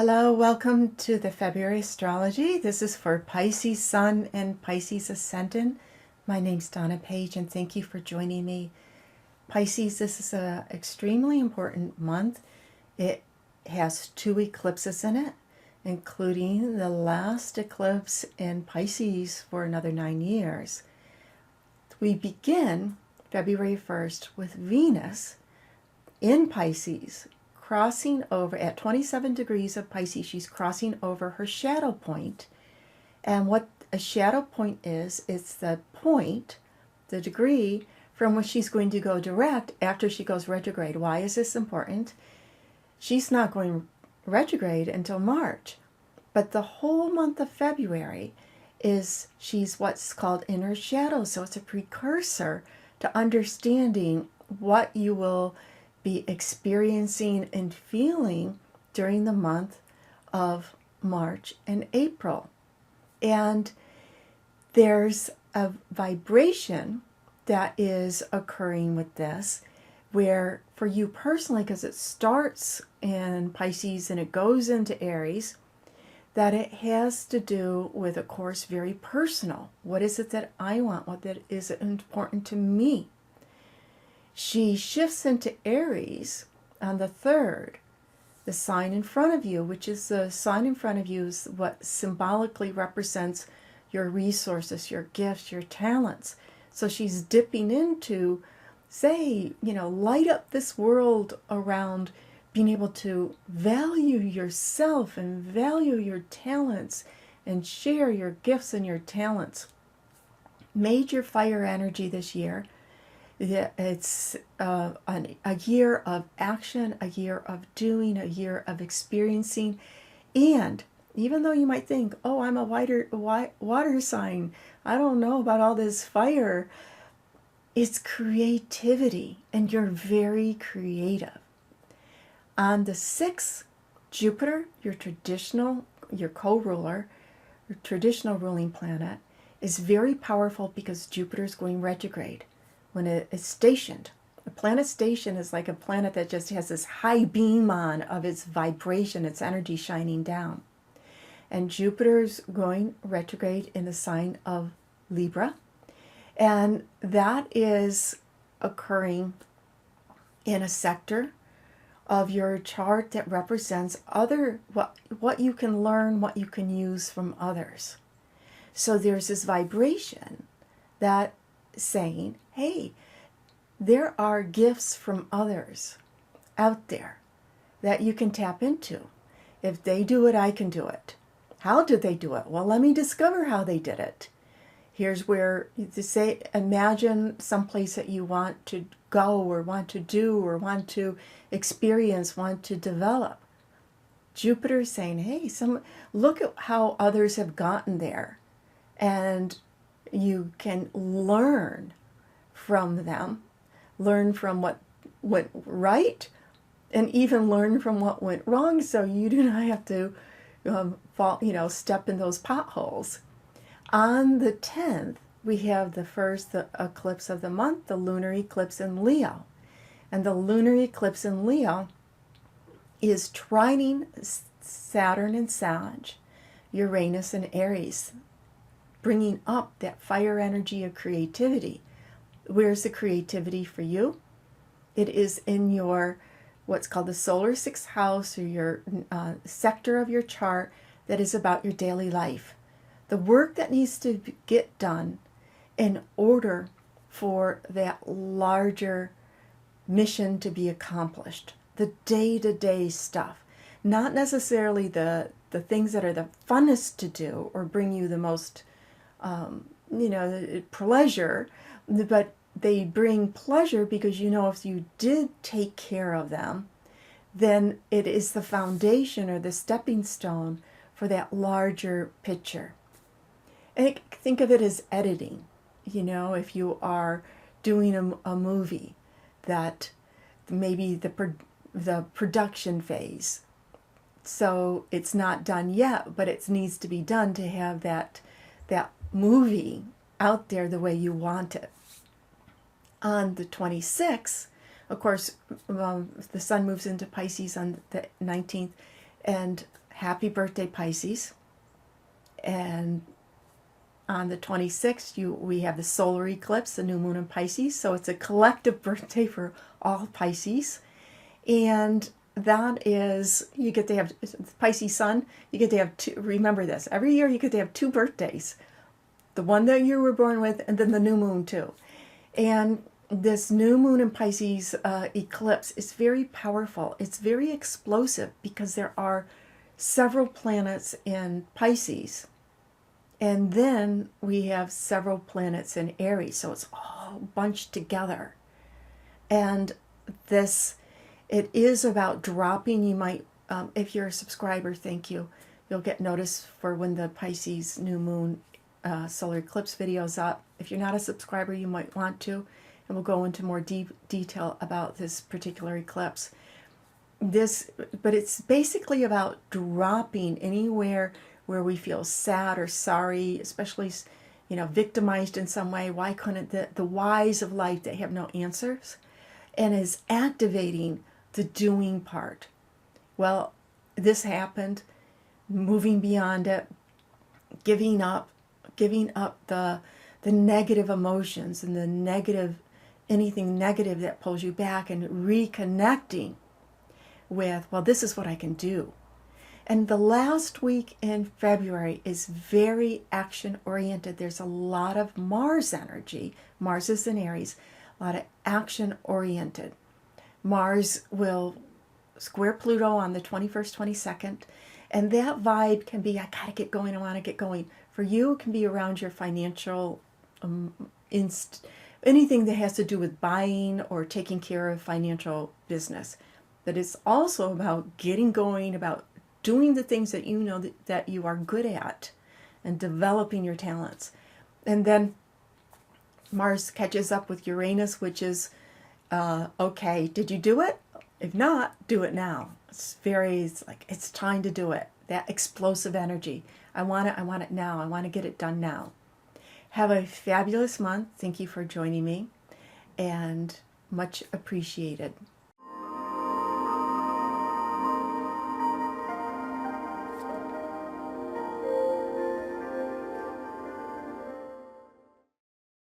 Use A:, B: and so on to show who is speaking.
A: Hello, welcome to the February Astrology. This is for Pisces Sun and Pisces Ascendant. My name's Donna Page and thank you for joining me. Pisces, this is an extremely important month. It has 2 eclipses in it, including the last eclipse in Pisces for another 9 years. We begin February 1st with Venus in Pisces, crossing over at 27 degrees of Pisces. She's crossing over her shadow point. And what a shadow point is, it's the point, the degree from which she's going to go direct after she goes retrograde. Why is this important? She's not going retrograde until March. But the whole month of February she's what's called in her shadow. So it's a precursor to understanding what you will be experiencing and feeling during the month of March and April. And there's a vibration that is occurring with this, where for you personally, because it starts in Pisces and it goes into Aries, that it has to do with, of course, very personal. What is it that I want? What that is important to me? She shifts into Aries on the 3rd, the sign in front of you, which is the sign in front of you is what symbolically represents your resources, your gifts, your talents. So she's dipping into, say, light up this world around being able to value yourself and value your talents and share your gifts and your talents. Major fire energy this year. It's a year of action, a year of doing, a year of experiencing. And even though you might think, oh, I'm a water sign, I don't know about all this fire, it's creativity, and you're very creative. On the 6th, Jupiter, your co-ruler, your traditional ruling planet, is very powerful because Jupiter is going retrograde. When it is stationed, a planet station is like a planet that just has this high beam on of its vibration, its energy shining down. And Jupiter's going retrograde in the sign of Libra. And that is occurring in a sector of your chart that represents what you can learn, what you can use from others. So there's this vibration that saying, hey, there are gifts from others out there that you can tap into. If they do it, I can do it. How did they do it? Well, let me discover how they did it. Here's where you say, imagine someplace that you want to go or want to do or want to experience, want to develop. Jupiter is saying, hey, look at how others have gotten there. And you can learn from them, learn from what went right, and even learn from what went wrong, so you do not have to step in those potholes. On the 10th, we have the first eclipse of the month, the lunar eclipse in Leo. And the lunar eclipse in Leo is trining Saturn and Sag, Uranus and Aries, bringing up that fire energy of creativity. Where's the creativity for you? It is in your, what's called the Solar 6th house, or your sector of your chart that is about your daily life. The work that needs to get done in order for that larger mission to be accomplished. The day-to-day stuff. Not necessarily the things that are the funnest to do or bring you the most pleasure, but they bring pleasure because if you did take care of them, then it is the foundation or the stepping stone for that larger picture. And think of it as editing. If you are doing a movie, that maybe the production phase, so it's not done yet, but it needs to be done to have that movie out there the way you want it. On the 26th, of course, the sun moves into Pisces on the 19th, and happy birthday, Pisces. And on the 26th, we have the solar eclipse, the new moon in Pisces. So it's a collective birthday for all Pisces. And that is, you get to have Pisces sun, you get to have two, remember this, every year you get to have two birthdays. The one that you were born with, and then the new moon too. And this new moon in Pisces eclipse is very powerful. It's very explosive because there are several planets in Pisces. And then we have several planets in Aries. So it's all bunched together. And this, it is about dropping. You might, if you're a subscriber, thank you. You'll get notice for when the Pisces new moon solar eclipse video is up. If you're not a subscriber, you might want to. And we'll go into more deep detail about this particular eclipse. But it's basically about dropping anywhere where we feel sad or sorry, especially, victimized in some way. Why couldn't the whys of life, they have no answers, and is activating the doing part. Well, this happened, moving beyond it, giving up the negative emotions and the negative, anything negative that pulls you back, and reconnecting with, well, this is what I can do. And the last week in February is very action-oriented. There's a lot of Mars energy. Mars is in Aries. A lot of action-oriented. Mars will square Pluto on the 21st, 22nd. And that vibe can be, I gotta get going, I want to get going. For you, it can be around your financial, anything that has to do with buying or taking care of financial business. But it's also about getting going, about doing the things that you know that you are good at, and developing your talents. And then Mars catches up with Uranus, which is, okay, did you do it? If not, do it now. It's like, it's time to do it. That explosive energy. I want it now. I want to get it done now. Have a fabulous month. Thank you for joining me, and much appreciated.